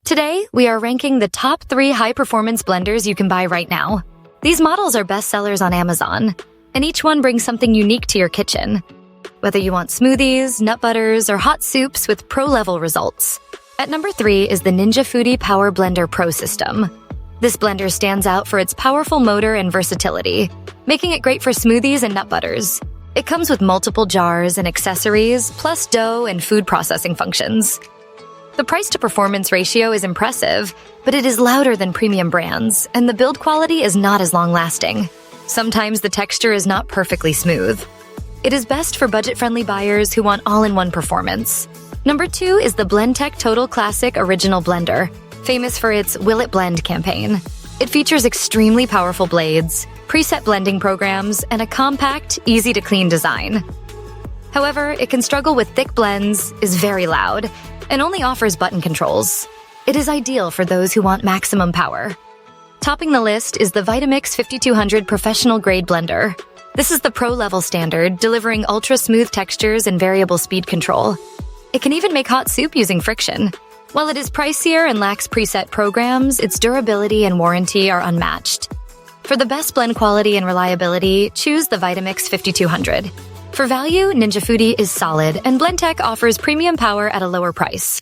Today, we are ranking the top 3 high-performance blenders you can buy right now. These models are bestsellers on Amazon, and each one brings something unique to your kitchen. Whether you want smoothies, nut butters, or hot soups with pro-level results. At number 3 is the Ninja Foodi Power Blender Pro System. This blender stands out for its powerful motor and versatility, making it great for smoothies and nut butters. It comes with multiple jars and accessories, plus dough and food processing functions. The price-to-performance ratio is impressive, but it is louder than premium brands, and the build quality is not as long-lasting. Sometimes the texture is not perfectly smooth. It is best for budget-friendly buyers who want all-in-one performance. Number 2 is the Blendtec Total Classic Original Blender, famous for its Will It Blend campaign. It features extremely powerful blades, preset blending programs, and a compact, easy-to-clean design. However, it can struggle with thick blends, is very loud, and only offers button controls. It is ideal for those who want maximum power. Topping the list is the Vitamix 5200 Professional Grade Blender. This is the pro-level standard, delivering ultra-smooth textures and variable speed control. It can even make hot soup using friction. While it is pricier and lacks preset programs, its durability and warranty are unmatched. For the best blend quality and reliability, choose the Vitamix 5200. For value, Ninja Foodi is solid, and Blendtec offers premium power at a lower price.